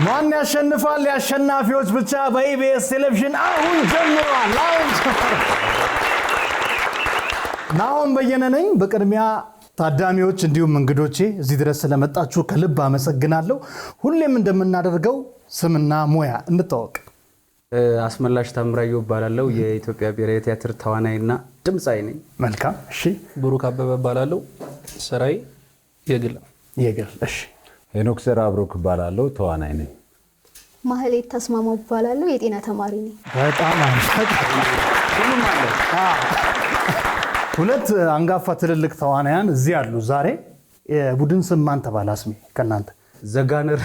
ማን ያሸንፋል? የአሸናፊዎች ብቻ በኢቢኤስ ቴሌቪዥን አሁን ጀምሯል። ናሆም በየነ ነኝ። በቅድሚያ ታዳሚዎች እንዲሁም እንግዶቼ እዚህ ድረስ ስለመጣችሁ ከልብ አመሰግናለሁ። ሁሌም እንደምናደርገው ስምና ሙያ እንተዋወቅ። አስመላሽ ታምራየሁ እባላለሁ። የኢትዮጵያ ብሔራዊ ቲያትር ተዋናይና ድምጻዊ ነኝ። መልካም። እሺ። ብሩክ አበበ እባላለሁ። ስራዬ የግል። እሺ። ሄኖክ ዘራብሩክ እባላለሁ። ተዋናይ ነኝ። ማህሌት ተስማማው እባላለሁ። የጤና ተማሪ ነኝ። በጣም ሁለት አንጋፋ ትልልቅ ተዋናያን እዚህ አሉ ዛሬ። የቡድን ስም ማን ተባለ? አስሜ ከናንተ ዘጋነር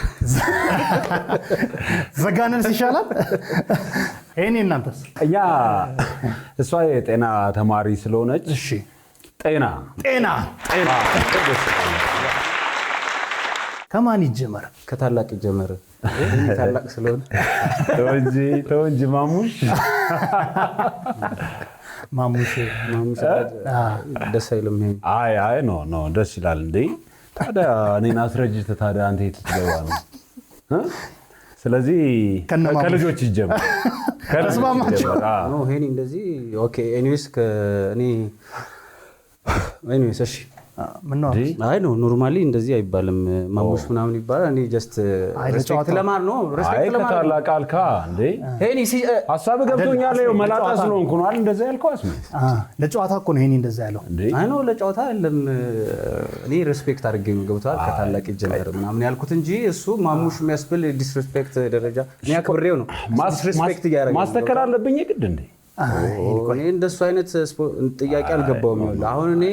ይሻላል። እኔ እናንተስ? እኛ እሷ የጤና ተማሪ ስለሆነች እሺ፣ ጤና ከማን ይጀመር? ከታላቅ ይጀመር። ታላቅ ስለሆነ ተው እንጂ ማሙሽ ደስ አይልም። አይ ኖ ደስ ይላል እንዴ። ታዲያ እኔን አስረጅተህ ታዲያ አንተ የት ትገባ ነው? ስለዚህ ከልጆች ይጀምር። ተስማማችሁ? ኖ ሄኒ እንደዚህ ኦኬ። ኤኒዌይስ እሺ። ምን ነው? አይ ኖ ኖርማሊ እንደዚህ አይባልም። ማሙሽ ምናምን ይባላል። እኔ ጀስት ሪስፔክት ለማር ነው። ሪስፔክት ለማር ከታላቅ አልካ እንዴ። ሄኒ ሀሳብ ገብቶኛል። ይኸው መላጣ ስለሆንኩ ነው አይደል እንደዛ ያልከው? አስሜ ለጨዋታ እኮ ነው ሄኒ እንደዛ ያለው። አይ ኖ ለጨዋታ አይደለም። እኔ ሪስፔክት አድርጌ ነው ገብቷል። ከታላቅ ይጀምር ምናምን ያልኩት እንጂ እሱ ማሙሽ የሚያስብል ዲስሪስፔክት ደረጃ እኔ አክብሬው ነው። ዲስሪስፔክት እያደረገ ማስተከር አለብኝ የግድ እንዴ? እኔ እንደሱ አይነት ጥያቄ አልገባውም። አሁን እኔ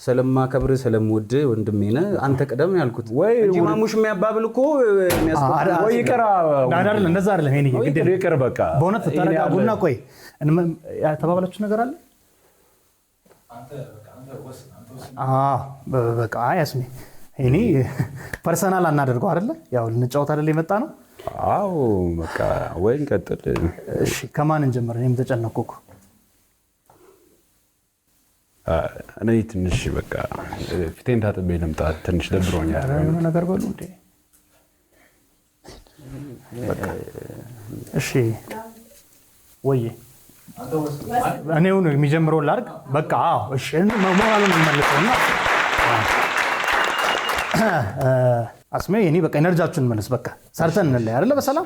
ስለማከብር ስለምወድ ወንድሜ ነህ አንተ ቀደም ያልኩት እንጂ ማሙሽ የሚያባብል እኮ የሚያስቆጣ ወይ ይቀራ አይደል? እንደዛ አይደለም። ሄኒ ግድ ይቀር በቃ። በእውነት ተረጋጉና ቆይ ተባባላችሁ ነገር አለ? በቃ ያስሜ ሄኒ ፐርሰናል አናደርገው አይደለ? ያው ልንጫወት አይደል የመጣ ነው። አዎ በቃ ወይ እንቀጥል። እሺ ከማን እንጀምር? እኔም ተጨነቅኩ እኮ። እኔ ትንሽ በቃ ፊቴን ታጥቤ ልምጣ። ትንሽ ደብሮኛል። የሆነ ነገር በሉ እንዴ። እሺ ወይ እኔውን የሚጀምረው ላድርግ። በቃ አዎ እሺ። ሞራሉን እንመልሰውና አስሜ እኔ በቃ ኤነርጂያችሁን መልስ። በቃ ሰርተን እንለያ አይደለ? በሰላም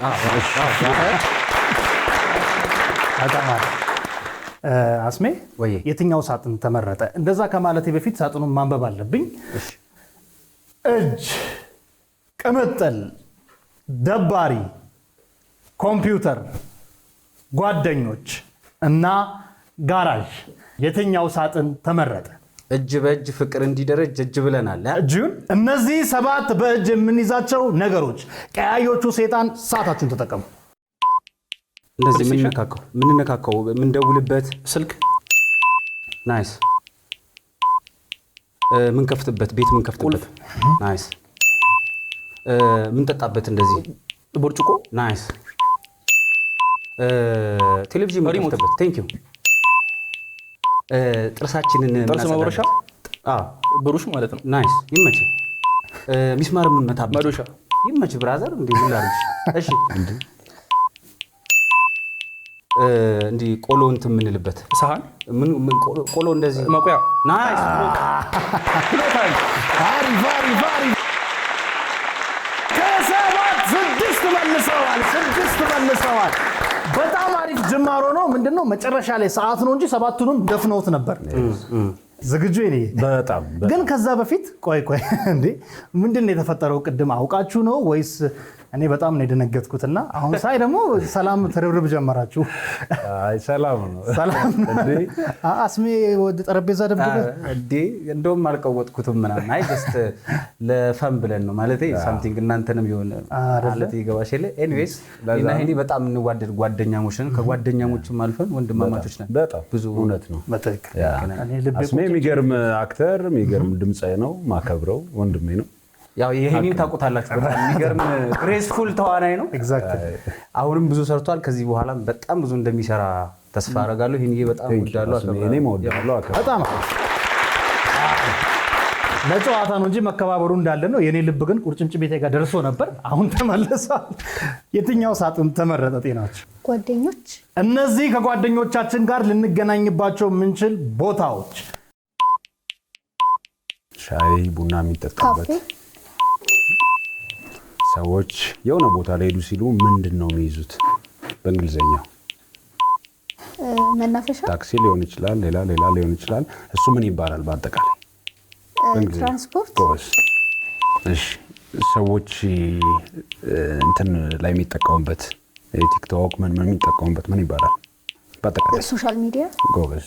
አስሜ የትኛው ሳጥን ተመረጠ? እንደዛ ከማለቴ በፊት ሳጥኑን ማንበብ አለብኝ። እጅ፣ ቅምጥል፣ ደባሪ፣ ኮምፒውተር፣ ጓደኞች እና ጋራዥ የትኛው ሳጥን ተመረጠ? እጅ በእጅ ፍቅር እንዲደረጅ እጅ ብለናል። እጁን እነዚህ 7 በእጅ የምንይዛቸው ነገሮች ቀያዮቹ ሴጣን ሰዓታችሁን ተጠቀሙ። እንደዚህ ምንነካካው ምንደውልበት ስልክ ናይስ። ምንከፍትበት ቤት ምንከፍትበት ናይስ። ምንጠጣበት እንደዚህ ብርጭቆ ናይስ። ቴሌቪዥን ምንከፍትበት ቴንክ ዩ። ጥርሳችንን ጥርስ መብረሻ ብሩሽ ማለት ነው። ናይስ ይመች። ሚስማር ምንመታበት መዶሻ ይመች። ብራዘር እንዴ ምን ላድርግሽ? እሺ እንዲ ቆሎ እንትን የምንልበት ሳህን ቆሎ እንደዚህ መቁያ ናይስ። ስድስት መልሰዋል። በጣም አሪፍ ጅማሮ ነው። ምንድነው መጨረሻ ላይ ሰዓት ነው እንጂ 7ቱንም ደፍነውት ነበር። ዝግጁ ነኝ በጣም ግን ከዛ በፊት ቆይ እንዴ ምንድነው የተፈጠረው? ቅድም አውቃችሁ ነው ወይስ እኔ በጣም ነው የደነገጥኩትና አሁን ሳይ ደግሞ ሰላም ትርብርብ ጀመራችሁ? አይ ሰላም ነው እንዴ? አስሜ ወደ ጠረጴዛ ደብደበ እንዴ? እንደውም አልቀወጥኩትም ምናምን። አይ ጀስት ለፈን ብለን ነው ማለት ሳምቲንግ እናንተንም ይሆን ማለት ይገባሽ የለ። ኤኒዌይስ እና እኔ በጣም እንዋደድ ጓደኛሞች ነን። ከጓደኛሞችም አልፈን ወንድማማቾች ነን። በጣም ብዙ እውነት ነው። በትክክል እኔ አስሜ የሚገርም አክተር የሚገርም ድምጻዊ ነው። ማከብረው ወንድሜ ነው። ያው ይሄንን ታውቁታላችሁ። በጣም የሚገርም ግሬስፉል ተዋናይ ነው። አሁንም ብዙ ሰርቷል። ከዚህ በኋላ በጣም ብዙ እንደሚሰራ ተስፋ አደርጋለሁ። ይሄን በጣም ወዳለሁ። በጣም ለጨዋታ ነው እንጂ መከባበሩ እንዳለ ነው። የኔ ልብ ግን ቁርጭምጭሚቴ ጋር ደርሶ ነበር። አሁን ተመልሷል። የትኛው ሳጥን ተመረጠ? ጤናዎች ጓደኞች። እነዚህ ከጓደኞቻችን ጋር ልንገናኝባቸው የምንችል ቦታዎች ሻይ ቡና የሚጠጣበት ካፌ። ሰዎች የሆነ ቦታ ላይ ሄዱ ሲሉ ምንድን ነው የሚይዙት? በእንግሊዝኛው መናፈሻ። ታክሲ ሊሆን ይችላል፣ ሌላ ሊሆን ይችላል። እሱ ምን ይባላል በአጠቃላይ? ትራንስፖርት። ጎበዝ። እሺ ሰዎች እንትን ላይ የሚጠቀሙበት ቲክቶክ ምን የሚጠቀሙበት ምን ይባላል በአጠቃላይ? ሶሻል ሚዲያ። ጎበዝ።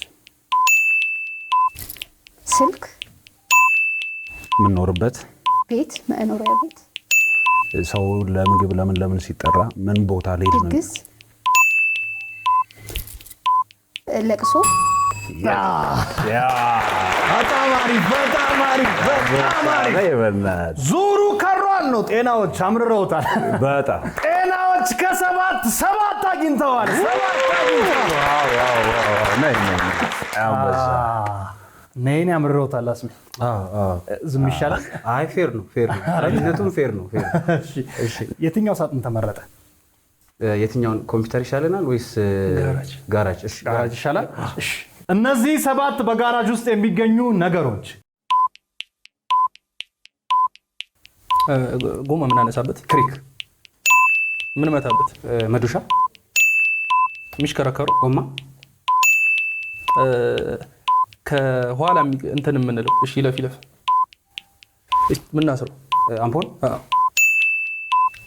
ስልክ። የምንኖርበት ቤት፣ መኖሪያ ቤት። ሰው ለምግብ ለምን ሲጠራ ምን ቦታ ላይ ሄድ ነው? ድግስ፣ ለቅሶ። በጣም አሪፍ። ዙሩ ከሯል ነው። ጤናዎች አምርረውታል። በጣም ጤናዎች ከሰባት አግኝተዋል። ነይን አምርረውታል። አስሜ ዝም ይሻላል። አይ ፌር ነው ዳኝነቱም ፌር ነው። የትኛው ሳጥን ተመረጠ? የትኛውን ኮምፒውተር ይሻለናል ወይስ ጋራጅ? እሺ ጋራጅ ይሻላል። እነዚህ 7 በጋራጅ ውስጥ የሚገኙ ነገሮች ጎማ የምናነሳበት፣ ክሪክ የምንመታበት፣ መዶሻ፣ የሚሽከረከሩ ጎማ፣ ከኋላ እንትን የምንለው እሺ፣ ይለፍ ምናስረው አምፖል።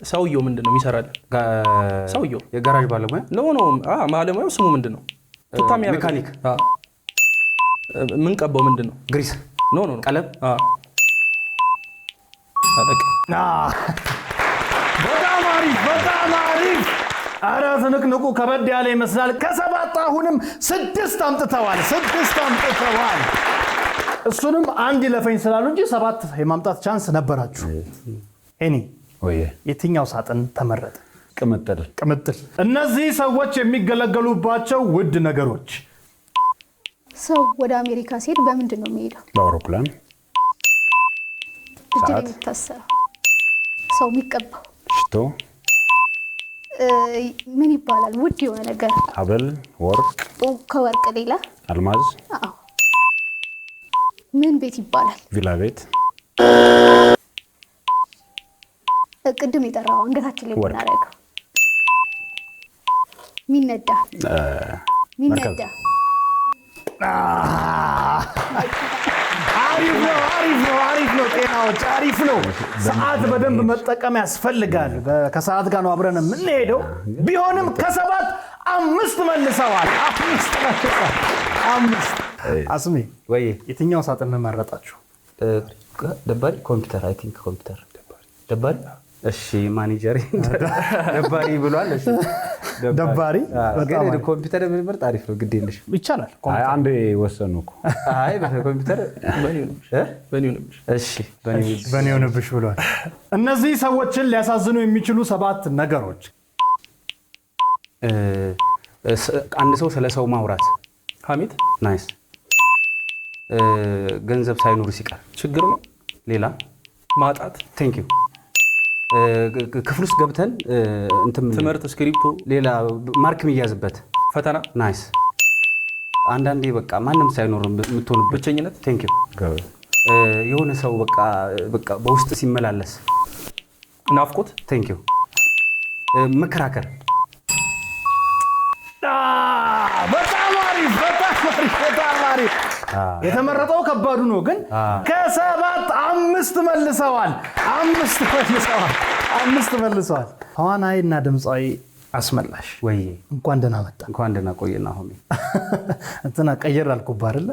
ሰውየው ምንድን ነው የሚሰራልን? ሰውየው የጋራጅ ባለሙያ ነው። ባለሙያው ስሙ ምንድን ነው? ሜካኒክ። የምንቀባው ምንድን ነው? ግሪስ። ቀለም። በጣም አሪፍ። ኧረ ትንቅንቁ ከበድ ያለ ይመስላል። ከ7 አሁንም 6 አምጥተዋል። እሱንም አንድ ይለፈኝ ስላሉ እንጂ 7 የማምጣት ቻንስ ነበራችሁ። ኤኒ የትኛው ሳጥን ተመረጠ? ቅምጥል። እነዚህ ሰዎች የሚገለገሉባቸው ውድ ነገሮች። ሰው ወደ አሜሪካ ሲሄድ በምንድን ነው የሚሄደው? በአውሮፕላን። እጅ ላይ የሚታሰረው፣ ሰው የሚቀባው ሽቶ። ምን ይባላል? ውድ የሆነ ነገር። ሀብል፣ ወርቅ። ከወርቅ ሌላ አልማዝ። ምን ቤት ይባላል? ቪላ ቤት። ቅድም የጠራው አንገታችን ላይ የምናደርገው ሚነዳ። አሪፍ ነው። ጤናዎች አሪፍ ነው። ሰዓት በደንብ መጠቀም ያስፈልጋል። ከሰዓት ጋር ነው አብረን የምንሄደው። ቢሆንም ከ7 5 መልሰዋል። 5 አስሜ ወይ የትኛው ሳጥን መረጣችሁ? ደባሪ ኮምፒውተር። አይ ቲንክ ኮምፒውተር ደባሪ። እሺ ማኔጀር ደባሪ ብሏል። እሺ ደባሪ። በጣም ኮምፒውተር ምርጥ አሪፍ ነው። ግድ የለሽ ይቻላል። አይ አንዴ ወሰኑ እኮ። አይ በኮምፒውተር እሺ በኔው ንብሽ ብሏል። እነዚህ ሰዎችን ሊያሳዝኑ የሚችሉ 7 ነገሮች። አንድ ሰው ስለ ሰው ማውራት። ሀሜት። ናይስ። ገንዘብ ሳይኖር ሲቀር ችግር ነው። ሌላ ማጣት። ቴንክ ዩ። ክፍል ውስጥ ገብተን ትምህርት፣ ስክሪፕቶ፣ ሌላ ማርክ የሚያዝበት ፈተና። ናይስ። አንዳንዴ በቃ ማንም ሳይኖር የምትሆንበት ብቸኝነት። ቴንክ ዩ። የሆነ ሰው በቃ በውስጥ ሲመላለስ። ናፍቆት። ቴንክ ዩ። መከራከር። በጣም አሪፍ። የተመረጠው ከባዱ ነው ግን ከ7 5 መልሰዋል። 5 መልሰዋል። ተዋናይና ድምፃዊ አስመላሽ ወይ እንኳን ደህና መጣ። እንኳን ደህና ቆየና። ሆሜ እንትና ቀየር አልኩብህ አይደለ?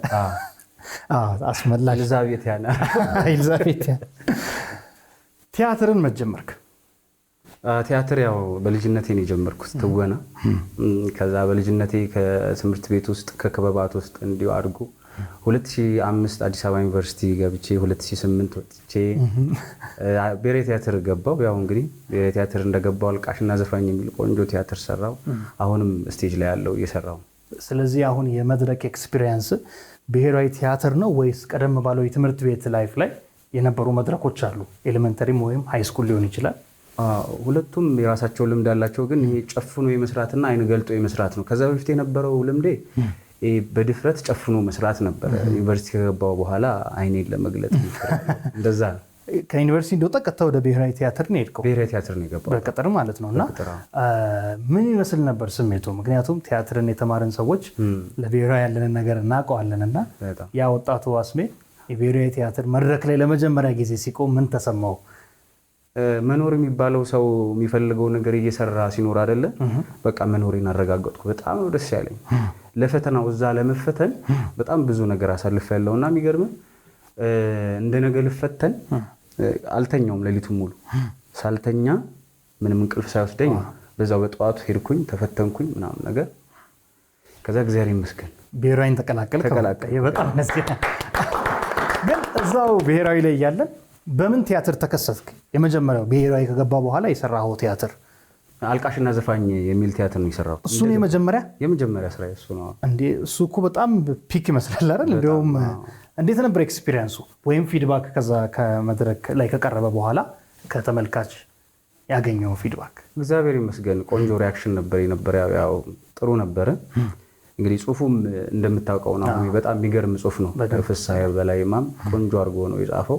አስመላሽ ኤልዛቤት ቲያትርን መጀመርክ? ቲያትር ያው በልጅነቴ ነው የጀመርኩት፣ ትወና። ከዛ በልጅነቴ ከትምህርት ቤት ውስጥ ከክበባት ውስጥ እንዲሁ አድርጎ 2005 አዲስ አበባ ዩኒቨርሲቲ ገብቼ 2008 ወጥቼ ብሔራዊ ቲያትር ገባሁ። ያው እንግዲህ ብሔራዊ ቲያትር እንደገባሁ አልቃሽና ዘፋኝ የሚል ቆንጆ ቲያትር ሰራው። አሁንም ስቴጅ ላይ ያለው እየሰራው። ስለዚህ አሁን የመድረክ ኤክስፒሪየንስ ብሔራዊ ቲያትር ነው ወይስ ቀደም ባለው የትምህርት ቤት ላይፍ ላይ የነበሩ መድረኮች አሉ። ኤሌመንተሪም ወይም ሃይ ስኩል ሊሆን ይችላል። ሁለቱም የራሳቸው ልምድ አላቸው። ግን ይሄ ጨፍኖ የመስራትና አይን ገልጦ የመስራት ነው። ከዛ በፊት የነበረው ልምዴ በድፍረት ጨፍኖ መስራት ነበር። ዩኒቨርሲቲ ከገባው በኋላ አይኔን ለመግለጥ እንደዛ ነው። ከዩኒቨርሲቲ እንደወጣ ቀጥታ ወደ ብሔራዊ ቲያትር ነው የሄድከው? ብሔራዊ ቲያትር ነው የገባው በቅጥር ማለት ነው። እና ምን ይመስል ነበር ስሜቱ? ምክንያቱም ቲያትርን የተማርን ሰዎች ለብሔራዊ ያለንን ነገር እናውቀዋለን። እና ያ ወጣቱ አስሜ የብሔራዊ ቲያትር መድረክ ላይ ለመጀመሪያ ጊዜ ሲቆም ምን ተሰማው? መኖር የሚባለው ሰው የሚፈልገው ነገር እየሰራ ሲኖር አይደለ? በቃ መኖሬን አረጋገጥኩ። በጣም ነው ደስ ያለኝ። ለፈተናው እዛ ለመፈተን በጣም ብዙ ነገር አሳልፌያለሁ። እና የሚገርም እንደ ነገ ልፈተን አልተኛውም። ሌሊቱን ሙሉ ሳልተኛ ምንም እንቅልፍ ሳይወስደኝ በዛው በጠዋቱ ሄድኩኝ፣ ተፈተንኩኝ ምናምን ነገር። ከዛ እግዚአብሔር ይመስገን ብሔራዊን ተቀላቀል። በጣም ግን እዛው ብሔራዊ ላይ እያለን በምን ቲያትር ተከሰትክ? የመጀመሪያው ብሔራዊ ከገባ በኋላ የሰራኸው ቲያትር አልቃሽና ዘፋኝ የሚል ቲያትር ነው የሰራው። እሱ ነው የመጀመሪያ ስራ እሱ ነው እንዴ? እሱ እኮ በጣም ፒክ ይመስላል አይደል? እንደውም እንዴት ነበር ኤክስፒሪየንሱ ወይም ፊድባክ? ከዛ ከመድረክ ላይ ከቀረበ በኋላ ከተመልካች ያገኘው ፊድባክ? እግዚአብሔር ይመስገን ቆንጆ ሪያክሽን ነበር። ያው ጥሩ ነበረ። እንግዲህ ጽሁፉም እንደምታውቀው ነው በጣም የሚገርም ጽሁፍ ነው። ፍስሐ በላይ ማም ቆንጆ አድርጎ ነው የጻፈው።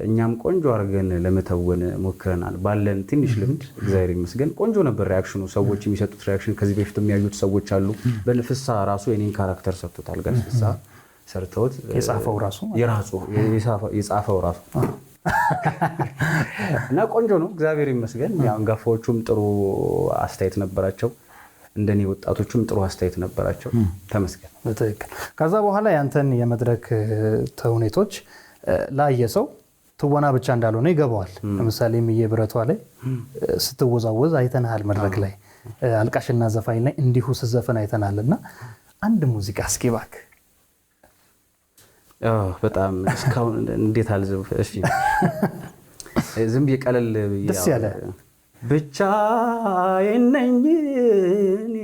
እኛም ቆንጆ አድርገን ለመተወን ሞክረናል ባለን ትንሽ ልምድ። እግዚአብሔር ይመስገን ቆንጆ ነበር ሪያክሽኑ። ሰዎች የሚሰጡት ሪያክሽን ከዚህ በፊት የሚያዩት ሰዎች አሉ። በፍስሐ ራሱ የኔን ካራክተር ሰርቶታል። ጋር ፍስሐ ሰርተውት የጻፈው ራሱ እና ቆንጆ ነው እግዚአብሔር ይመስገን። ያው አንጋፋዎቹም ጥሩ አስተያየት ነበራቸው፣ እንደኔ ወጣቶቹም ጥሩ አስተያየት ነበራቸው። ተመስገን። በትክክል። ከዛ በኋላ ያንተን የመድረክ ተውኔቶች ላየ ሰው ትወና ብቻ እንዳልሆነ ይገባዋል። ለምሳሌ ምዬ ብረቷ ላይ ስትወዛወዝ አይተናል። መድረክ ላይ አልቃሽና ዘፋኝ ላይ እንዲሁ ስትዘፈን አይተናል። እና አንድ ሙዚቃ እስኪ እባክህ። በጣም እስካሁን እንዴት አልዘፍ? እሺ ዝም ብዬ ቀለል ደስ ያለ ብቻዬን ነኝ እኔ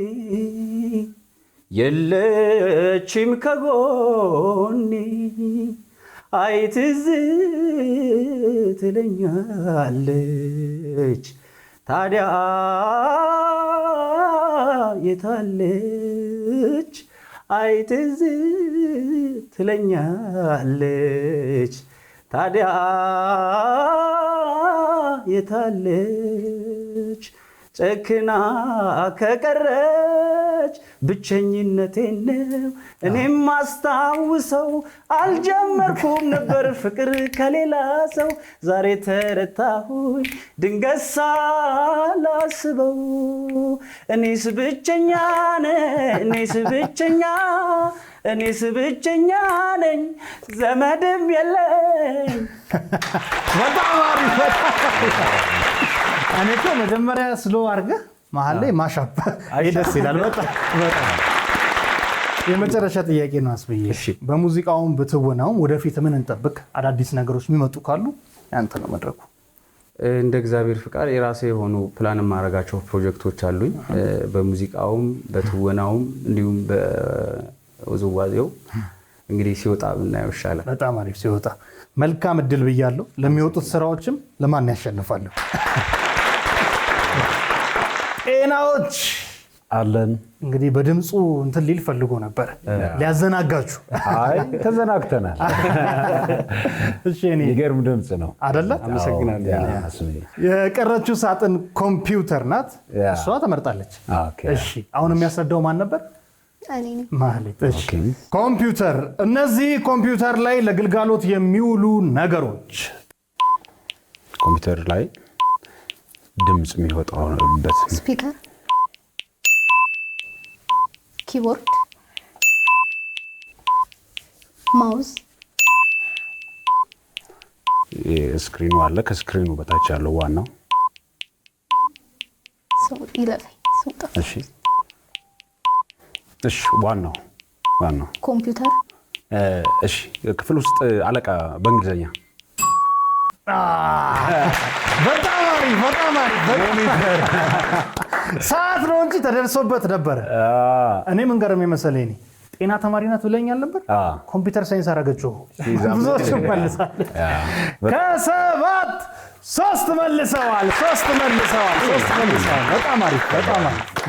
የለችም ከጎኔ አይ ትዝ ትለኛለች ታዲያ የታለች አይ ትዝ ትለኛለች ታዲያ የታለች ጨክና ከቀረች ብቸኝነቴን ነው እኔም ማስታውሰው። አልጀመርኩም ነበር ፍቅር ከሌላ ሰው ዛሬ ተረታሁኝ ድንገት ሳላስበው። እኔስ ብቸኛ ነኝ ዘመድም የለኝ። በጣም አሪፍ። እኔ እኮ መጀመሪያ ስሎ አድርገህ መሀል ላይ ማሻፕ ደስ ይላል። በጣም የመጨረሻ ጥያቄ ነው አስብዬ። በሙዚቃውም በትወናውም ወደፊት ምን እንጠብቅ? አዳዲስ ነገሮች የሚመጡ ካሉ ያንተ ነው መድረኩ። እንደ እግዚአብሔር ፍቃድ የራሴ የሆኑ ፕላን የማደርጋቸው ፕሮጀክቶች አሉኝ። በሙዚቃውም በትወናውም እንዲሁም በውዝዋዜው እንግዲህ ሲወጣ ብናየው ይሻላል። በጣም አሪፍ። ሲወጣ መልካም እድል ብያለሁ። ለሚወጡት ስራዎችም ለማን ያሸንፋለሁ? ጤናዎች አለን። እንግዲህ በድምፁ እንትን ሊል ፈልጎ ነበር ሊያዘናጋችሁ። አይ ተዘናግተናል። እሺ እኔ ይገርም ድምጽ ነው አይደለ? አመሰግናለሁ። የቀረችው ሳጥን ኮምፒውተር ናት። እሷ ተመርጣለች። እሺ አሁን የሚያስረዳው ማን ነበር? ማህሌት። እሺ ኮምፒውተር። እነዚህ ኮምፒውተር ላይ ለግልጋሎት የሚውሉ ነገሮች ኮምፒውተር ላይ ድምጽ የሚወጣበት ስፒከር፣ ኪቦርድ፣ ማውዝ፣ ስክሪኑ አለ። ከስክሪኑ በታች ያለው ዋናው እሺ ዋናው ኮምፒውተር። እሺ ክፍል ውስጥ አለቃ በእንግሊዘኛ በጣም አሪፍ። ሰዓት ነው እንጂ ተደርሶበት ነበረ። እኔ ምን ገረመኝ መሰለኝ፣ ጤና ተማሪ ናት ብለኛል ነበር። ኮምፒውተር ሳይንስ አረገችው። ብዙዎች መልሳል። ከሰባት 3 መልሰዋል። በጣም አሪፍ።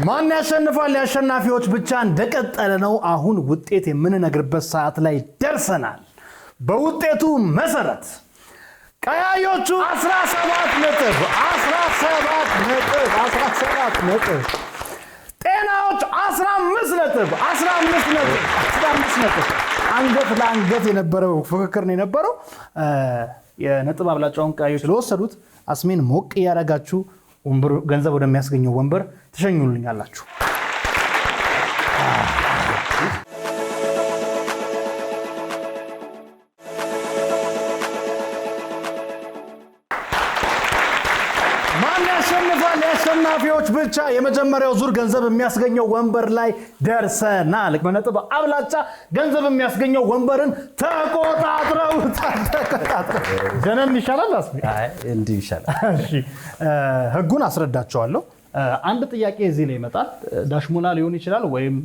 ማን ያሸንፋል? የአሸናፊዎች ብቻ እንደቀጠለ ነው። አሁን ውጤት የምንነግርበት ሰዓት ላይ ደርሰናል። በውጤቱ መሰረት ቀያዮቹ 17 ነጥብ፣ ጤናዎች 15 ነጥብ። አንገት ለአንገት የነበረው ፍክክር ነው የነበረው። የነጥብ አብላጫውን ቀያዮች ስለወሰዱት አስሜን ሞቅ እያደረጋችሁ ገንዘብ ወደሚያስገኘው ወንበር ትሸኙልኛላችሁ። አሸናፊዎች ብቻ የመጀመሪያው ዙር ገንዘብ የሚያስገኘው ወንበር ላይ ደርሰናል። በነጥብ አብላጫ ገንዘብ የሚያስገኘው ወንበርን ተቆጣጥረው ጀነን ይሻላል። እንዲህ ይሻላል። እሺ ህጉን አስረዳቸዋለሁ። አንድ ጥያቄ እዚህ ላይ ይመጣል። ዳሽሞላ ሊሆን ይችላል ወይም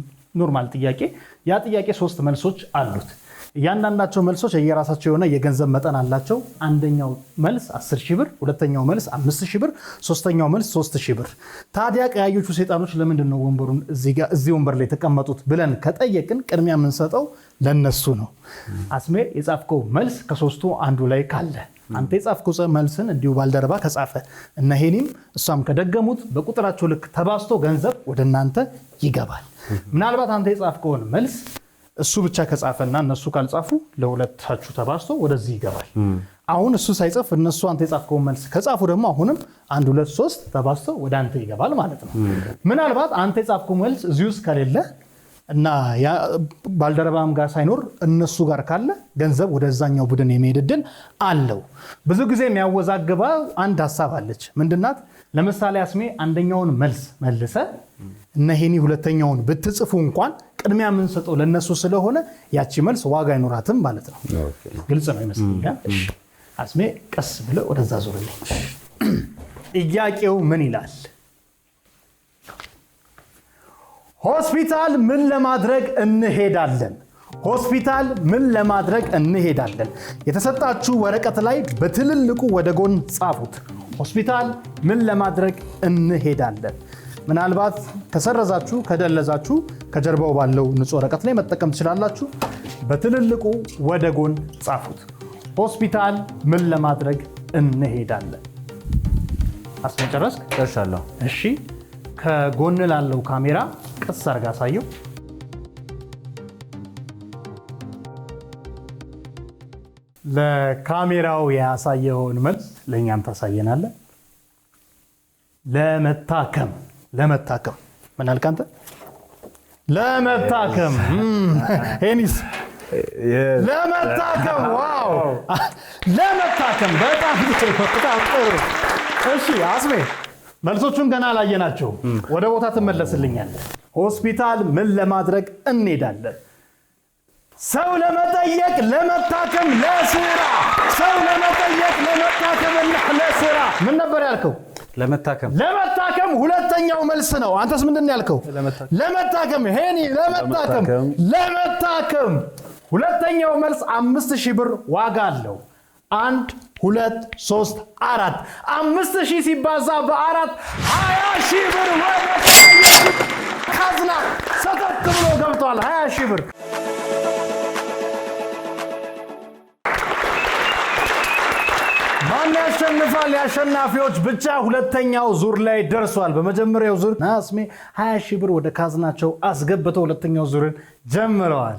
ኖርማል ጥያቄ። ያ ጥያቄ 3 መልሶች አሉት። እያንዳንዳቸው መልሶች የየራሳቸው የሆነ የገንዘብ መጠን አላቸው። አንደኛው መልስ 10,000 ብር፣ ሁለተኛው መልስ 5,000 ብር፣ ሶስተኛው መልስ 3,000 ብር። ታዲያ ቀያዮቹ ሰይጣኖች ለምንድን ነው ወንበሩን እዚህ ወንበር ላይ የተቀመጡት ብለን ከጠየቅን ቅድሚያ የምንሰጠው ለነሱ ነው። አስሜ የጻፍከው መልስ ከሶስቱ አንዱ ላይ ካለ አንተ የጻፍከው መልስን እንዲሁ ባልደረባ ከጻፈ እና ሄኒም እሷም ከደገሙት በቁጥራቸው ልክ ተባዝቶ ገንዘብ ወደ እናንተ ይገባል። ምናልባት አንተ የጻፍከውን መልስ እሱ ብቻ ከጻፈና እነሱ ካልጻፉ ለሁለታችሁ ተባዝቶ ወደዚህ ይገባል። አሁን እሱ ሳይጽፍ እነሱ አንተ የጻፍከውን መልስ ከጻፉ ደግሞ አሁንም 1 2 3 ተባዝቶ ወደ አንተ ይገባል ማለት ነው። ምናልባት አንተ የጻፍከው መልስ እዚህ ውስጥ ከሌለ እና ባልደረባም ጋር ሳይኖር እነሱ ጋር ካለ ገንዘብ ወደዛኛው ቡድን የመሄድ ዕድል አለው። ብዙ ጊዜ የሚያወዛግበው አንድ ሐሳብ አለች። ምንድናት? ለምሳሌ አስሜ አንደኛውን መልስ መልሰ እና ሄኒ ሁለተኛውን ብትጽፉ እንኳን ቅድሚያ የምንሰጠው ለነሱ ስለሆነ ያቺ መልስ ዋጋ አይኖራትም ማለት ነው። ግልጽ ነው ይመስለኛል። አስሜ ቀስ ብለ ወደዛ ዞርልኝ። ጥያቄው ምን ይላል? ሆስፒታል ምን ለማድረግ እንሄዳለን? ሆስፒታል ምን ለማድረግ እንሄዳለን? የተሰጣችሁ ወረቀት ላይ በትልልቁ ወደ ጎን ጻፉት። ሆስፒታል ምን ለማድረግ እንሄዳለን? ምናልባት ከሰረዛችሁ ከደለዛችሁ ከጀርባው ባለው ንጹህ ወረቀት ላይ መጠቀም ትችላላችሁ። በትልልቁ ወደ ጎን ጻፉት። ሆስፒታል ምን ለማድረግ እንሄዳለን? አስመጨረስክ? ጨርሻለሁ። እሺ፣ ከጎን ላለው ካሜራ ቀስ አድርጋ አሳየው። ለካሜራው ያሳየውን መልስ ለእኛም ታሳየናለህ። ለመታከም ምን አልክ አንተ? ለመታከም ሄኒስ ለመታከም። ዋው ለመታከም በጣም ጥሩ። እሺ አስሜ መልሶቹን ገና አላየናቸው። ወደ ቦታ ትመለስልኛለህ። ሆስፒታል ምን ለማድረግ እንሄዳለን? ሰው ለመጠየቅ፣ ለመታከም፣ ለስራ። ሰው ለመጠየቅ፣ ለመታከምና ለስራ። ምን ነበር ያልከው? ለመታከም ሁለተኛው መልስ ነው። አንተስ ምንድን ነው ያልከው? ለመታከም። ሄኒ ለመታከም ሁለተኛው መልስ 5,000 ብር ዋጋ አለው። 1 2 3 4 5,000 ሲባዛ በ4 20,000 ብር ወደ ካዝና ሰተት ብሎ ገብቷል። 20,000 ብር። ማን ያሸንፋል? የአሸናፊዎች ብቻ ሁለተኛው ዙር ላይ ደርሷል። በመጀመሪያው ዙር አስሜ 20,000 ብር ወደ ካዝናቸው አስገብተው ሁለተኛው ዙርን ጀምረዋል።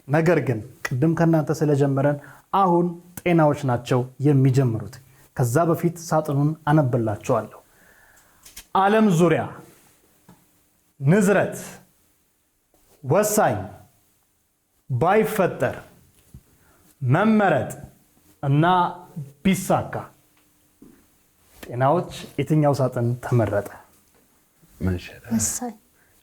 ነገር ግን ቅድም ከናንተ ስለጀመረን አሁን ጤናዎች ናቸው የሚጀምሩት። ከዛ በፊት ሳጥኑን አነብላቸዋለሁ። ዓለም ዙሪያ፣ ንዝረት፣ ወሳኝ፣ ባይፈጠር፣ መመረጥ እና ቢሳካ። ጤናዎች የትኛው ሳጥን ተመረጠ?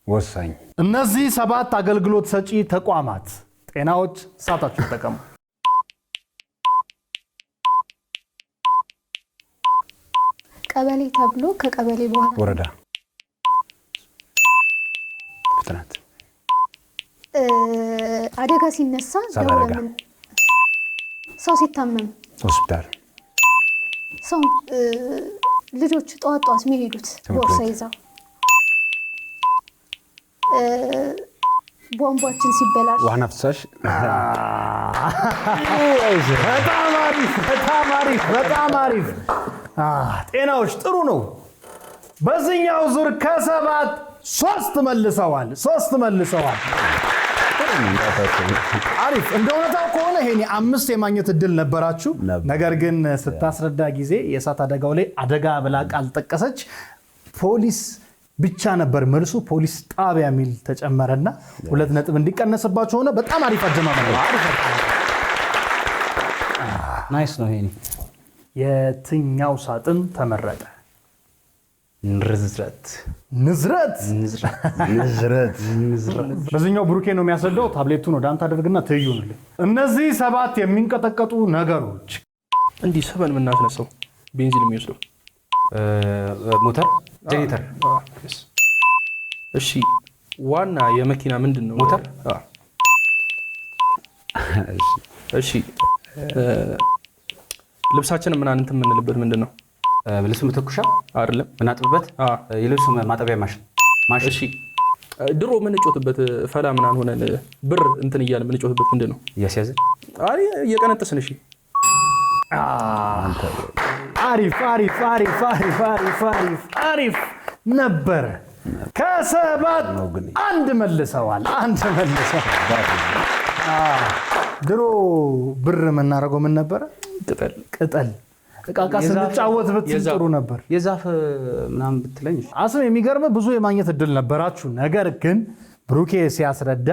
ወሳኝ። እነዚህ 7 አገልግሎት ሰጪ ተቋማት ጤናዎች ሳታችሁ ተጠቀሙ። ቀበሌ ተብሎ ከቀበሌ በኋላ ወረዳ፣ ፍጥነት፣ አደጋ ሲነሳ ደውለን ሰው ሲታመም ሆስፒታል ሰው ልጆች ጠዋት የሚሄዱት ቦርሳ ይዘው ቧንቧችን ሲበላሽ ዋና ፍሳሽ በጣም አሪፍ ጤናዎች ጥሩ ነው። በዚህኛው ዙር ከ7 3 መልሰዋል። አሪፍ እንደውነታው ከሆነ ይሄኔ 5 የማግኘት እድል ነበራችሁ። ነገር ግን ስታስረዳ ጊዜ የእሳት አደጋው ላይ አደጋ ብላ ቃል ጠቀሰች። ፖሊስ ብቻ ነበር መልሱ። ፖሊስ ጣቢያ ሚል ተጨመረና 2 ነጥብ እንዲቀነስባችሁ ሆነ። በጣም አሪፍ አጀማመር ነው። ናይስ ነው ይሄ። የትኛው ሳጥን ተመረጠ? ንዝረት። በዚህኛው ብሩኬ ነው የሚያስረዳው። ታብሌቱን ወደ አንተ አድርግና ትይዩ ነው። እነዚህ 7 የሚንቀጠቀጡ ነገሮች እንዲህ ሰበን የምናስነሳው ቤንዚን የሚወስደው ሞተር፣ ጄኔሬተር። እሺ ዋና የመኪና ምንድን ነው? ሞተር። እሺ ልብሳችንን እንትን የምንልበት ምንድን ነው? ልብስ መተኩሻ አይደለም፣ ምናጥብበት የልብስ ማጠቢያ ማሽን። እሺ ድሮ የምንጮትበት ፈላ ምናምን ሆነን ብር እንትን እያለ የምንጮትበት ምንድን ነው? እያስያዝን እየቀነጥስን። እሺ አሪፍ ነበር። ከ7 1 መልሰዋል። ድሮ ብር የምናደርገው ምን ነበረ? ቅጠል እቃቃ ስንጫወት ብትጥሩ ነበር። የዛፍ ምናምን ብትለኝ አስም የሚገርም ብዙ የማግኘት እድል ነበራችሁ። ነገር ግን ብሩኬ ሲያስረዳ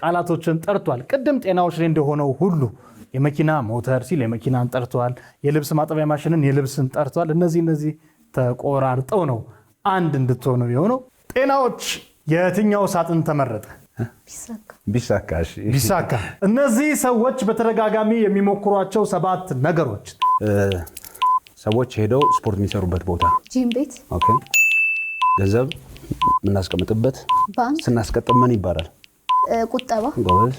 ቃላቶችን ጠርቷል። ቅድም ጤናዎች ላይ እንደሆነው ሁሉ የመኪና ሞተር ሲል የመኪናን ጠርቷል። የልብስ ማጠቢያ ማሽንን የልብስን ጠርቷል። እነዚህ ተቆራርጠው ነው 1 እንድትሆኑ የሆነው። ጤናዎች የትኛው ሳጥን ተመረጠ? ቢሳካ። እነዚህ ሰዎች በተደጋጋሚ የሚሞክሯቸው 7 ነገሮች ሰዎች ሄደው ስፖርት የሚሰሩበት ቦታ፣ ጂም ቤት፣ ኦኬ። ገንዘብ የምናስቀምጥበት፣ ባንክ። ስናስቀጥም ምን ይባላል? ቁጠባ። ጎበዝ።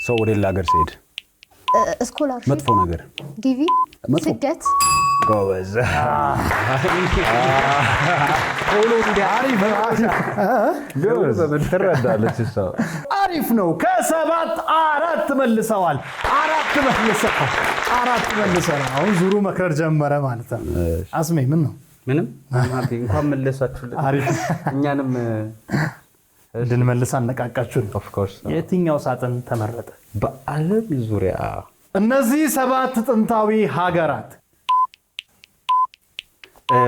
ሰው ወደ ሌላ ሀገር ሲሄድ ስኮላርሺፕ። መጥፎ ነገር ዲቪ። ስደት። ጎበዝ። ትረዳለች እሷ። አሪፍ ነው። ከ7 4 መልሰዋል። 4 መልሰዋል። አሁን ዙሩ መክረር ጀመረ ማለት ነው። አስሜ ምን ነው? ምንም እንኳን መለሳችሁልን። አሪፍ እኛንም እንድንመልስ አነቃቃችሁን። ኦፍ ኮርስ። የትኛው ሳጥን ተመረጠ? በዓለም ዙሪያ እነዚህ 7 ጥንታዊ ሀገራት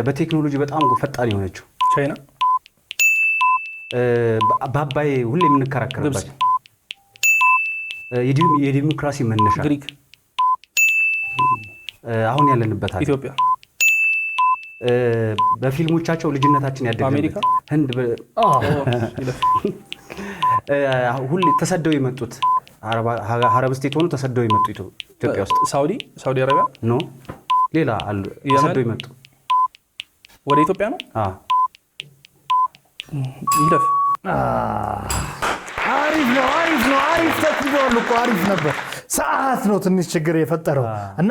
በቴክኖሎጂ በጣም ፈጣን የሆነችው ቻይና፣ በአባይ ሁሌ የምንከራከርባቸው፣ የዲሞክራሲ መነሻ ግሪክ፣ አሁን ያለንበት ኢትዮጵያ፣ በፊልሞቻቸው ልጅነታችን ያደገ አሜሪካ፣ ህንድ፣ ሁሌ ተሰደው የመጡት አረብ ስቴት ሆኖ ተሰደው የመጡ ኢትዮጵያ ውስጥ ሳውዲ አረቢያ ኖ ሌላ አሉ ተሰደው የመጡ ወደ ኢትዮጵያ ነው። ይለፍ። አሪፍ ተክሏል እኮ አሪፍ ነበር። ሰዓት ነው ትንሽ ችግር የፈጠረው እና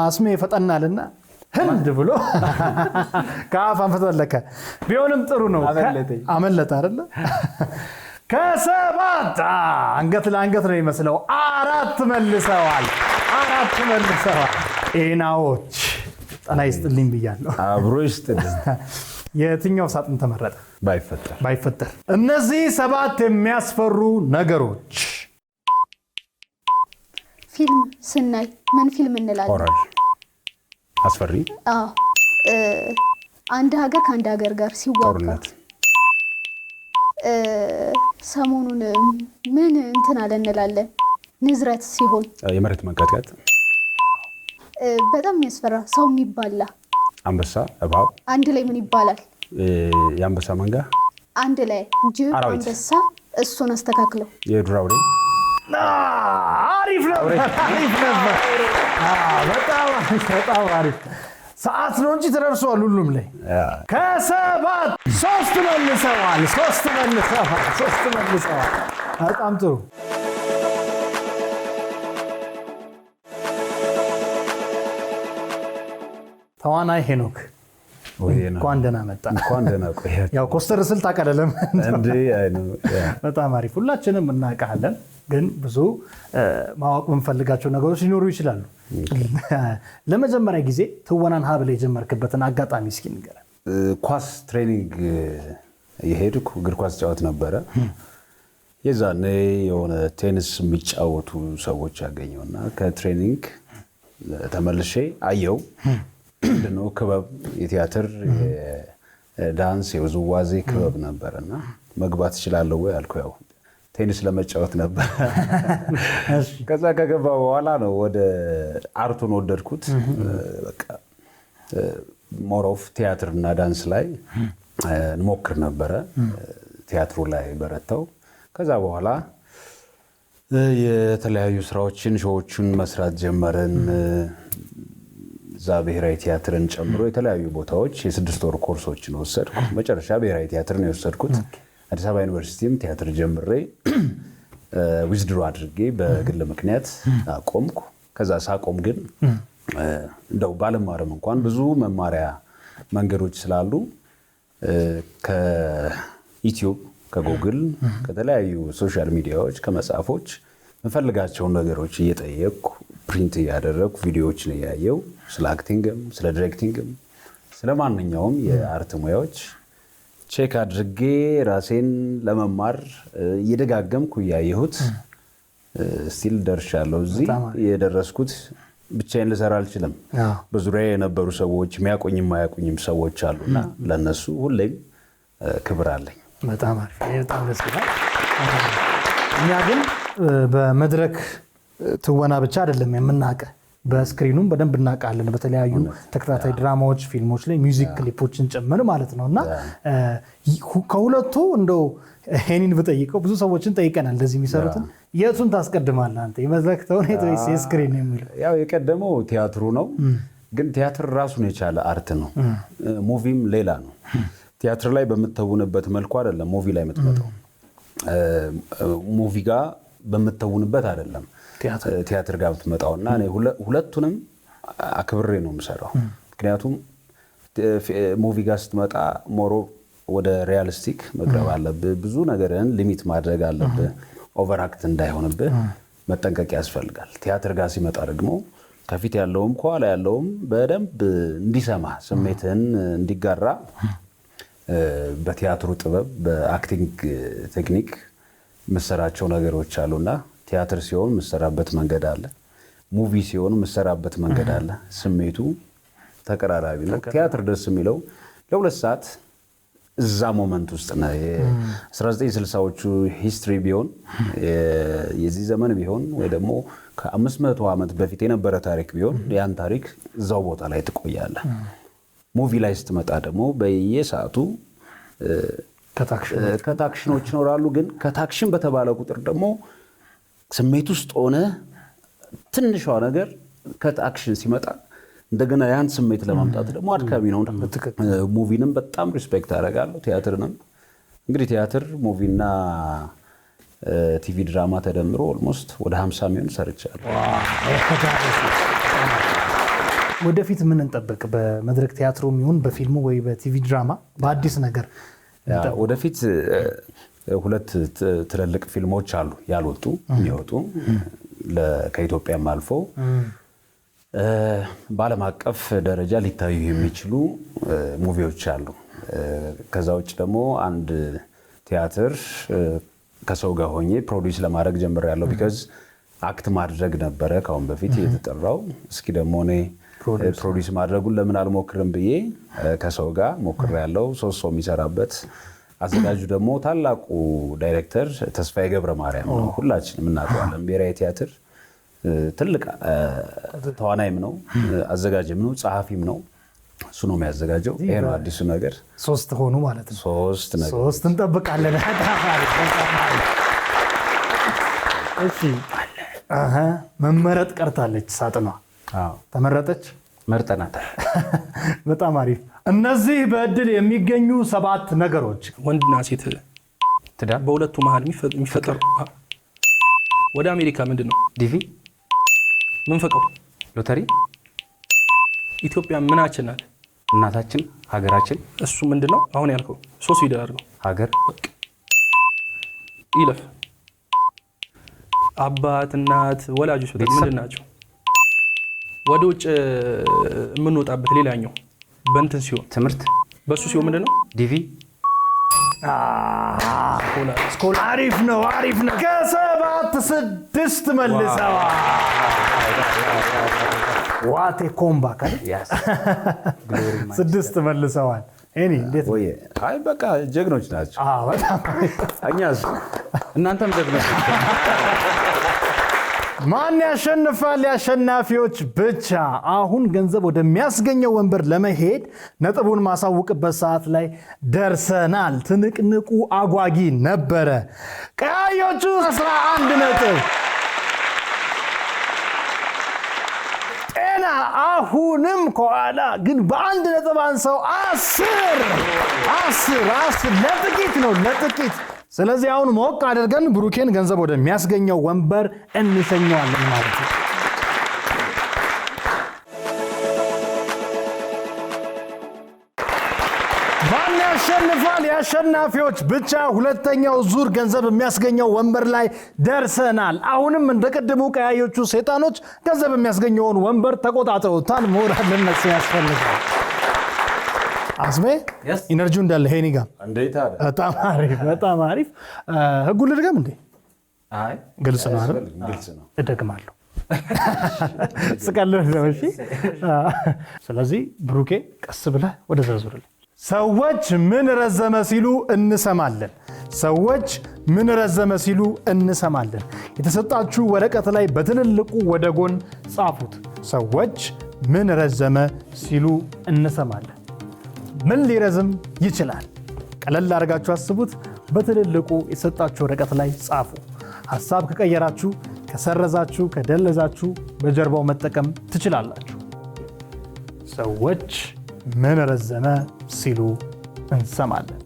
አስሜ ፈጠናልና ህንድ ብሎ ከአፋን ፈተለከ። ቢሆንም ጥሩ ነው። አመለጠ አይደለ? ከ7 አንገት ለአንገት ነው የሚመስለው። 4 መልሰዋል። ጤናዎች ጤና ይስጥልኝ ብያለሁ። አብሮ ይስጥልኝ። የትኛው ሳጥን ተመረጠ? ባይፈጠር። እነዚህ 7 የሚያስፈሩ ነገሮች ፊልም ስናይ ምን ፊልም እንላለን? ሆረር። አስፈሪ። አንድ ሀገር ከአንድ ሀገር ጋር ሲዋጋ፣ ጦርነት። ሰሞኑን ምን እንትን አለ እንላለን? ንዝረት ሲሆን የመሬት መንቀጥቀጥ። በጣም የሚያስፈራ ሰው የሚባላ አንበሳ፣ እባብ። አንድ ላይ ምን ይባላል? የአንበሳ መንጋ። አንድ ላይ ጅብ፣ አራዊት። አንበሳ። እሱን አስተካክለው። የዱር አውሬ። አሪፍ ነበር። በጣም አሪፍ። ሰዓት ነው እንጂ ተደርሷል ሁሉም ላይ። ከ7 3 መልሰዋል። በጣም ጥሩ። ተዋናይ ሄኖክ እንኳን ደህና መጣ። እንኳን ደህና ቆያችሁ። ያው ኮስተር ስል ታውቃለህ እንዴ? አይ ነው በጣም አሪፍ። ሁላችንም እናውቃለን፣ ግን ብዙ ማወቅ የምንፈልጋቸው ነገሮች ሊኖሩ ይችላሉ። ለመጀመሪያ ጊዜ ትወናን ሀ ብለህ የጀመርክበትን አጋጣሚ እስኪ ንገረን። ኳስ ትሬኒንግ የሄድኩ እግር ኳስ ጫወት ነበረ። የዛኔ የሆነ ቴኒስ የሚጫወቱ ሰዎች ያገኘውና ከትሬኒንግ ተመልሼ አየው። ምንድነው ክበብ፣ የቲያትር፣ የዳንስ፣ የውዝዋዜ ክበብ ነበርና መግባት እችላለሁ ወይ አልኩ። ያው ቴኒስ ለመጫወት ነበር። ከዛ ከገባ በኋላ ነው ወደ አርቱን ወደድኩት። በቃ ሞር ኦፍ ቲያትር እና ዳንስ ላይ እንሞክር ነበረ። ቲያትሩ ላይ በረታው። ከዛ በኋላ የተለያዩ ስራዎችን ሾዎችን መስራት ጀመርን። እዛ ብሔራዊ ቲያትርን ጨምሮ የተለያዩ ቦታዎች የ6 ወር ኮርሶችን ወሰድኩ። መጨረሻ ብሔራዊ ቲያትርን የወሰድኩት አዲስ አበባ ዩኒቨርሲቲም ቲያትር ጀምሬ ዊዝድሮ አድርጌ በግል ምክንያት አቆምኩ። ከዛ ሳቆም ግን እንደው ባለማረም እንኳን ብዙ መማሪያ መንገዶች ስላሉ ከዩቲዩብ፣ ከጉግል፣ ከተለያዩ ሶሻል ሚዲያዎች፣ ከመጽሐፎች የምፈልጋቸውን ነገሮች እየጠየቅኩ ፕሪንት እያደረግኩ ቪዲዮዎችን እያየው ስለ አክቲንግም ስለ ዲሬክቲንግም ስለ ማንኛውም የአርት ሙያዎች ቼክ አድርጌ ራሴን ለመማር እየደጋገምኩ እያየሁት ስቲል ደርሻለሁ። እዚህ የደረስኩት ብቻዬን ልሰራ አልችልም። በዙሪያ የነበሩ ሰዎች የሚያቆኝም ማያቆኝም ሰዎች አሉና ለነሱ ሁሌም ክብር አለኝ። በጣም አሪፍ፣ በጣም ደስ ይላል። እኛ ግን በመድረክ ትወና ብቻ አይደለም የምናውቀው፣ በስክሪኑም በደንብ እናውቃለን። በተለያዩ ተከታታይ ድራማዎች፣ ፊልሞች ላይ ሚውዚክ ክሊፖችን ጨምር ማለት ነውና ከሁለቱ እንደው ሄኒን ብጠይቀው ብዙ ሰዎችን ጠይቀናል እንደዚህ የሚሰሩትን፣ የቱን ታስቀድማለህ አንተ? የመድረክ ተውኔት ወይስ የስክሪን የሚለው? ያው የቀደመው ቲያትሩ ነው፣ ግን ቲያትር ራሱን የቻለ አርት ነው። ሙቪም ሌላ ነው። ቲያትር ላይ በምትተውንበት መልኩ አይደለም ሙቪ ላይ የምትመጣው። ሙቪ ጋር በምትተውንበት አይደለም ቲያትር ጋር ብትመጣውና እኔ ሁለቱንም አክብሬ ነው የምሰራው። ምክንያቱም ሙቪ ጋር ስትመጣ ሞሮ ወደ ሪያሊስቲክ መቅረብ አለብህ። ብዙ ነገርን ሊሚት ማድረግ አለብህ። ኦቨርአክት እንዳይሆንብህ መጠንቀቅ ያስፈልጋል። ቲያትር ጋር ሲመጣ ደግሞ ከፊት ያለውም ከኋላ ያለውም በደንብ እንዲሰማ ስሜትህን እንዲጋራ በቲያትሩ ጥበብ በአክቲንግ ቴክኒክ የምሰራቸው ነገሮች አሉና ቲያትር ሲሆን የምሰራበት መንገድ አለ፣ ሙቪ ሲሆን የምሰራበት መንገድ አለ። ስሜቱ ተቀራራቢ ነው። ቲያትር ደስ የሚለው ለ2 ሰዓት እዛ ሞመንት ውስጥ ነው። የ1960ዎቹ ሂስትሪ ቢሆን የዚህ ዘመን ቢሆን ወይ ደግሞ ከ500 ዓመት በፊት የነበረ ታሪክ ቢሆን ያን ታሪክ እዛው ቦታ ላይ ትቆያለህ። ሙቪ ላይ ስትመጣ ደግሞ በየሰዓቱ ከታክሽኖች ይኖራሉ። ግን ከታክሽን በተባለ ቁጥር ደግሞ ስሜት ውስጥ ሆነ ትንሿ ነገር ከታክሽን ሲመጣ እንደገና ያን ስሜት ለማምጣት ደግሞ አድካሚ ነው። ሙቪንም በጣም ሪስፔክት አደርጋለሁ፣ ቲያትርንም። እንግዲህ ቲያትር፣ ሙቪና ቲቪ ድራማ ተደምሮ ኦልሞስት ወደ 50 ሚሊዮን ሰርቻለሁ። ወደፊት ምን እንጠብቅ? በመድረክ ቲያትሩ ይሁን በፊልሙ ወይ በቲቪ ድራማ በአዲስ ነገር ወደፊት 2 ትልልቅ ፊልሞች አሉ ያልወጡ የሚወጡ ከኢትዮጵያም አልፎ በዓለም አቀፍ ደረጃ ሊታዩ የሚችሉ ሙቪዎች አሉ። ከዛ ውጭ ደግሞ አንድ ቲያትር ከሰው ጋር ሆኜ ፕሮዲውስ ለማድረግ ጀምሬያለሁ። ቢካዝ አክት ማድረግ ነበረ ካሁን በፊት የተጠራው። እስኪ ደግሞ እኔ ፕሮዲውስ ማድረጉን ለምን አልሞክርም ብዬ ከሰው ጋር ሞክሬያለሁ። 3 ሰው የሚሰራበት። አዘጋጁ ደግሞ ታላቁ ዳይሬክተር ተስፋዬ ገብረ ማርያም ነው። ሁላችንም እናውቀዋለን። ብሔራዊ ቲያትር ትልቅ ተዋናይም ነው፣ አዘጋጅም ነው፣ ጸሐፊም ነው። እሱ ነው የሚያዘጋጀው። ይሄ ነው አዲሱ ነገር። 3 ሆኑ ማለት ነው። 3 እንጠብቃለን። እሺ፣ መመረጥ ቀርታለች ሳጥኗ። ተመረጠች፣ መርጠናታል። በጣም አሪፍ። እነዚህ በእድል የሚገኙ 7 ነገሮች ወንድና ሴት ትዳር በሁለቱ መሀል የሚፈጠሩ። ወደ አሜሪካ ምንድን ነው? ዲቪ፣ ምንፈቀው፣ ሎተሪ፣ ኢትዮጵያ ምናችን ናት? እናታችን፣ ሀገራችን። እሱ ምንድነው አሁን ያልከው? 3 ፊደል አድርገው። ሀገር ይለፍ። አባት፣ እናት፣ ወላጆች ምንድን ናቸው? ወደ ውጭ የምንወጣበት ሌላኛው በእንትን ሲሆን ትምህርት። በሱ ሲሆን ምንድነው? ዲቪ። ስኮላ። አሪፍ ነው። ከ7 6 መልሰዋል። ዋቴ ኮምባ ካለ 6 መልሰዋል። እኔ እንዴት ወይ አይ በቃ ጀግኖች ናቸው። በጣም እኛስ እናንተም ጀግኖች። ማን ያሸንፋል? የአሸናፊዎች ብቻ። አሁን ገንዘብ ወደሚያስገኘው ወንበር ለመሄድ ነጥቡን ማሳውቅበት ሰዓት ላይ ደርሰናል። ትንቅንቁ አጓጊ ነበረ። ቀያዮቹ 11 ነጥብ፣ ጤና አሁንም ከኋላ ግን በ1 ነጥብ አንሰው 10 ለጥቂት ነው ለጥቂት። ስለዚህ አሁን ሞቅ አድርገን ብሩኬን ገንዘብ ወደሚያስገኘው ወንበር እንሸኘዋለን ማለት ነው። ማን ያሸንፋል? የአሸናፊዎች ብቻ። ሁለተኛው ዙር ገንዘብ የሚያስገኘው ወንበር ላይ ደርሰናል። አሁንም እንደቀድሙ ቀያዮቹ ሰይጣኖች ገንዘብ የሚያስገኘውን ወንበር ተቆጣጥረውታል። ሞራል ለነሱ ያስፈልጋል። አስሜ ኢነርጂው እንዳለ ሄኒ ጋር እንዴት አለ? በጣም አሪፍ። ህጉ ልድገም እንዴ? አይ ግልጽ ነው አይደል? ግልጽ ነው። እደግማለሁ። ስቀልህ ነው። እሺ። ስለዚህ ብሩኬ ቀስ ብለህ ወደ ዘዙርልኝ። ሰዎች ምን ረዘመ ሲሉ እንሰማለን። ሰዎች ምን ረዘመ ሲሉ እንሰማለን። የተሰጣችሁ ወረቀት ላይ በትልልቁ ወደ ጎን ጻፉት። ሰዎች ምን ረዘመ ሲሉ እንሰማለን። ምን ሊረዝም ይችላል? ቀለል አድርጋችሁ አስቡት። በትልልቁ የሰጣችሁ ወረቀት ላይ ጻፉ። ሐሳብ ከቀየራችሁ፣ ከሰረዛችሁ፣ ከደለዛችሁ በጀርባው መጠቀም ትችላላችሁ። ሰዎች ምን ረዘመ ሲሉ እንሰማለን።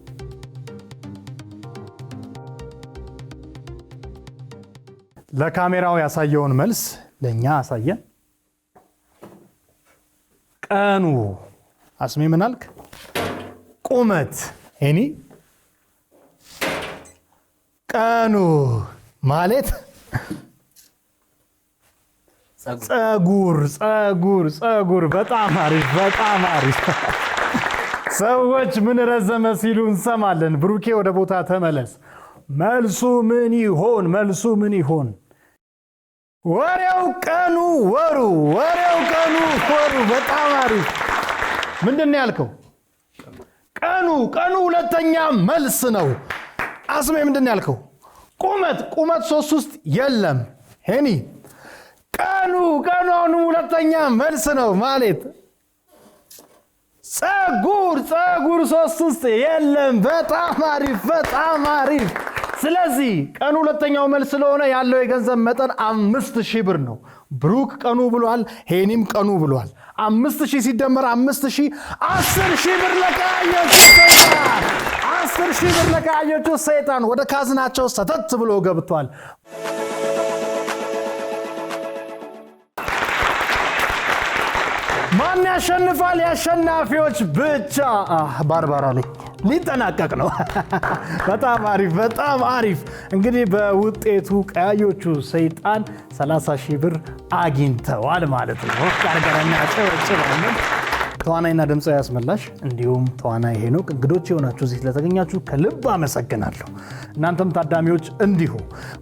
ለካሜራው ያሳየውን መልስ ለእኛ አሳየን። ቀኑ። አስሜ ምን አልክ? ቁመት። ሄኒ ቀኑ ማለት ጸጉር። በጣም አሪፍ። ሰዎች ምን ረዘመ ሲሉ እንሰማለን። ብሩኬ ወደ ቦታ ተመለስ። መልሱ ምን ይሆን? ወሬው ቀኑ ወሩ። በጣም አሪፍ። ምንድን ነው ያልከው? ቀኑ ሁለተኛ መልስ ነው። አስሜ ምንድን ነው ያልከው? ቁመት 3 ውስጥ የለም። ሄኒ ቀኑ አሁንም ሁለተኛ መልስ ነው ማለት ጸጉር 3 ውስጥ የለም። በጣም አሪፍ። ስለዚህ ቀኑ ሁለተኛው መልስ ስለሆነ ያለው የገንዘብ መጠን 5000 ብር ነው። ብሩክ ቀኑ ብሏል፣ ሄኒም ቀኑ ብሏል። 5000 ሲደመር 5000 10000 ብር ለቀያዮቹ ሰይጣን። 10000 ብር ለቀያዮቹ ሰይጣን ወደ ካዝናቸው ሰተት ብሎ ገብቷል። ማን ያሸንፋል? የአሸናፊዎች ብቻ። ባርባራ ላይ ሊጠናቀቅ ነው። በጣም አሪፍ። እንግዲህ በውጤቱ ቀያዮቹ ሰይጣን 30,000 ብር አግኝተዋል ማለት ነው። ጋርጋራና ጭብጭብ። ተዋናይና ድምፃዊ አስመላሽ እንዲሁም ተዋናይ ሄኖክ እንግዶች የሆናችሁ እዚህ ስለተገኛችሁ ከልብ አመሰግናለሁ። እናንተም ታዳሚዎች እንዲሁ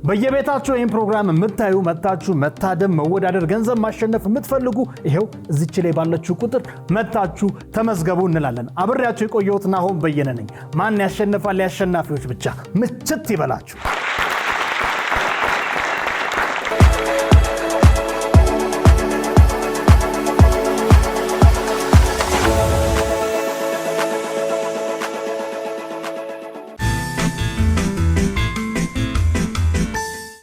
በየቤታችሁ ይህን ፕሮግራም የምታዩ መታችሁ መታደም፣ መወዳደር፣ ገንዘብ ማሸነፍ የምትፈልጉ ይሄው እዚች ላይ ባለችሁ ቁጥር መታችሁ ተመዝገቡ እንላለን። አብሬያችሁ የቆየሁት ናሆም በየነ ነኝ። ማን ያሸንፋል? የአሸናፊዎች ብቻ። ምችት ይበላችሁ።